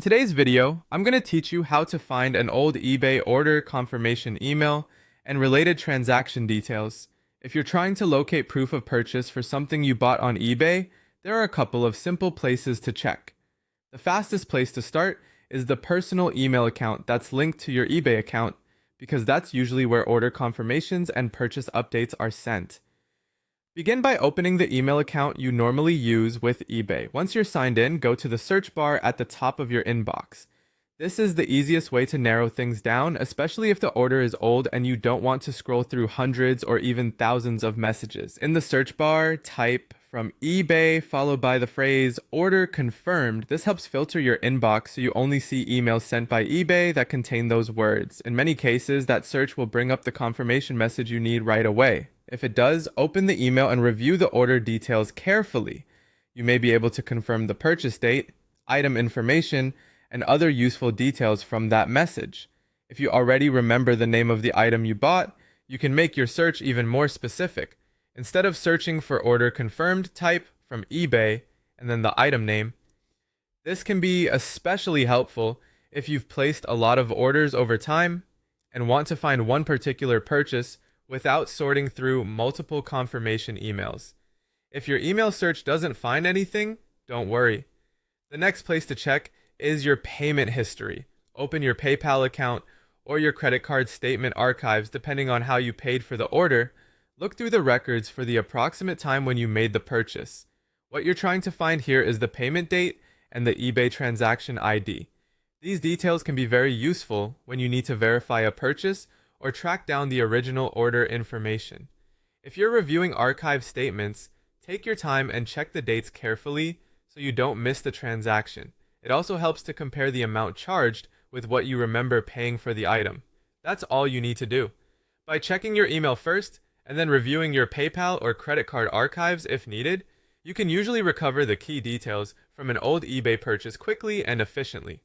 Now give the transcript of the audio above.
In today's video, I'm going to teach you how to find an old eBay order confirmation email and related transaction details. If you're trying to locate proof of purchase for something you bought on eBay, there are a couple of simple places to check. The fastest place to start is the personal email account that's linked to your eBay account, because that's usually where order confirmations and purchase updates are sent. Begin by opening the email account you normally use with eBay. Once you're signed in, go to the search bar at the top of your inbox. This is the easiest way to narrow things down, especially if the order is old and you don't want to scroll through hundreds or even thousands of messages. In the search bar, type from eBay followed by the phrase order confirmed. This helps filter your inbox so you only see emails sent by eBay that contain those words. In many cases, that search will bring up the confirmation message you need right away. If it does, open the email and review the order details carefully. You may be able to confirm the purchase date, item information, and other useful details from that message. If you already remember the name of the item you bought, you can make your search even more specific. Instead of searching for order confirmed, type from eBay and then the item name. This can be especially helpful if you've placed a lot of orders over time and want to find one particular purchase without sorting through multiple confirmation emails. If your email search doesn't find anything, don't worry. The next place to check is your payment history. Open your PayPal account or your credit card statement archives depending on how you paid for the order. Look through the records for the approximate time when you made the purchase. What you're trying to find here is the payment date and the eBay transaction ID. These details can be very useful when you need to verify a purchase or track down the original order information. If you're reviewing archive statements, take your time and check the dates carefully so you don't miss the transaction. It also helps to compare the amount charged with what you remember paying for the item. That's all you need to do. By checking your email first and then reviewing your PayPal or credit card archives if needed, you can usually recover the key details from an old eBay purchase quickly and efficiently.